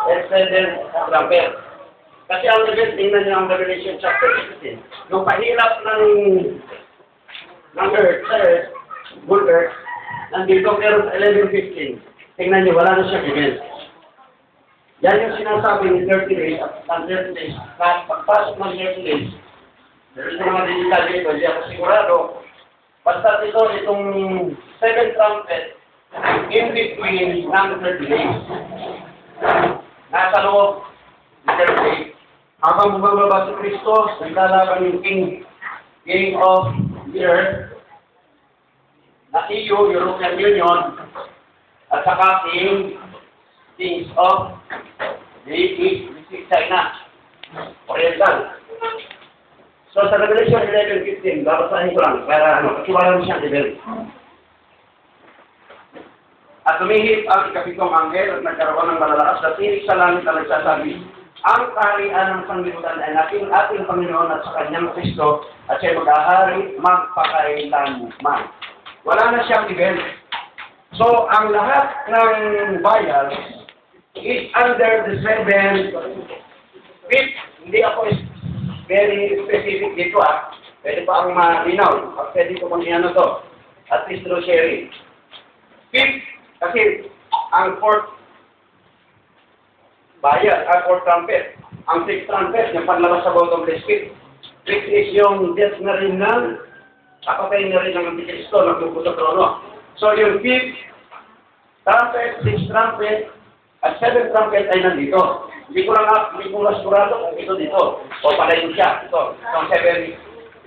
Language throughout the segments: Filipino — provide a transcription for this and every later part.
and 7 trumpet. Kasi ang level, tingnan niyo ang Revelation chapter 16. Yung pahirap ng earth, sa earth, good earth, nandito pero sa 11:15. Tingnan niyo, wala na siyang event. Yan yung sinasabi ng 30 days at 30 days. Pagpasok ng 30 days, ito mga digital dito, hindi ako sigurado. Basta itong 7 trumpet, in between ng 30 days. Nasa loob ng 30 days. Habang bumababa si Kristo, naglalaban yung King of the Earth, na EU, European Union, at saka Kings of the East, China, Oriental. So sa Revelation 11:15, babasahin ko lang, para kasi wala mo siyang level. At tumihip ang ikapitong anghel at nagkaroon ng malalakas na tinig sa langit na nagsasabi, ang kaharian ng sanglibutan ay ating Panginoon at sa kanyang Kristo at siya'y mag-ahari magpakailanman. Wala na siyang event. So, ang lahat ng bayan is under the 7 feet. Hindi ako very specific dito Pwede pa ang malinaw. Pwede ko kung ano to. At least through sharing. Fifth, kasi ang fourth bayan, ang fourth trumpet. Ang sixth trumpet, yung panlabas sa bottom left feet. Which is yung death na rin ng kapatay na rin ng Antikristo na tupo sa trono. So yung fifth trumpet, sixth trumpet, at seventh trumpet ay nandito. Hindi ko lang sigurado kung ito dito. O palayo siya. Ito, yung 7,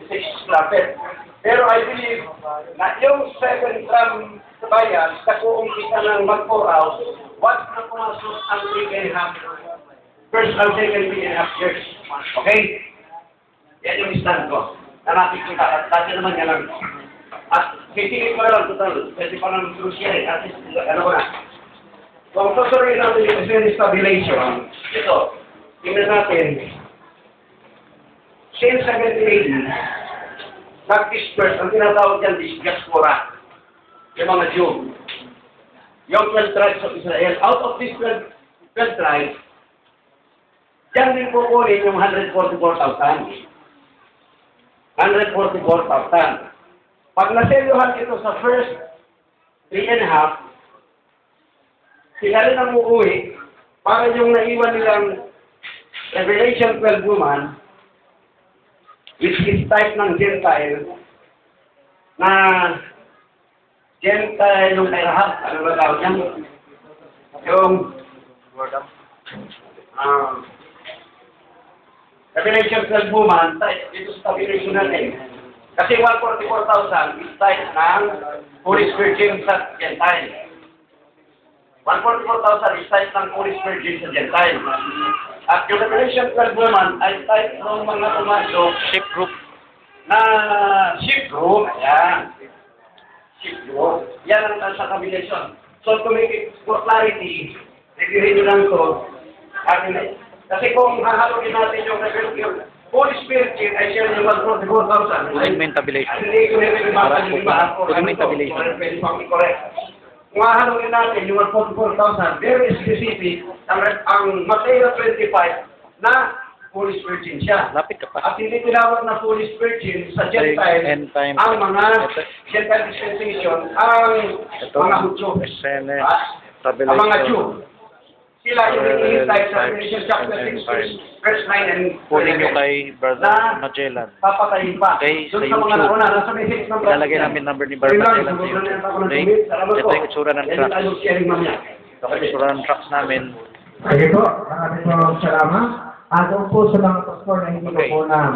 6 trumpet. Pero I believe na yung 7 trumpet sa bayan, sa kuumpisa ng mag-pour out, once na pumasok ang 3.5 first and second 3.5 years. Okay? Yan yung stand ko. Narapit kita. At dati naman yan lang. At titigil ko na lang total. Pwede pa lang crucial At least, ano ko na. Kung tutuloy natin yung stabilization, ito, tingnan natin, since 1780, nag-disperse, ang tinatawag dyan, diaspora, yung mga Jew. Yung 12 tribes of Israel, out of these 12 tribes, dyan din kukunin yung 144,000. 144,000. Pag naseluhan ito sa first 3.5, sila rin ang uuwi para yung naiwan nilang Revelation 12 woman, which is type ng Gentile, na Gentile yung kay Rahab, ano ba tawag niya? Yung Revelation 12 woman, type dito sa tabulation natin. Kasi 144,000 is type ng Holy Virgin sa Gentile. 144,000 is type ng Holy Virgin sa Gentile. At yung Revelation 12 woman ay type ng mga pumasok Ship group. na ship group. Ayan. Ship group. Yan ang sa combination. So to make it for clarity, reviewin nyo lang ito. Kasi kung hahalugin natin yung Revelation, Holy Spirit ay siya yung 144,000. Alignment tabulation. Hindi ko Alignment tabulation. Pwede pang i-correct. Kung hahalugin natin yung 144,000, very specific, ang Mateo 25 na Holy Virgin siya. Lapit ka pa. At hindi tinawag na Holy Virgin sa Gentile, ang mga Gentile dispensation, ang mga Hudyo. Ang mga Jew. Sila yung hinihintay sa Revelation chapter 6, verse 9 and Kunin nyo kay Brother Magellan. papatayin pa. Okay, sa Doon sa mga YouTube. nauna, nasa message ng Ilalagay namin number ni Brother Magellan sa YouTube. Okay? Ito yung itsura ng trucks. Ito yung itsura ng trucks namin. Sige po, maraming po salamat. Doon po sa mga pastor na hindi ko po na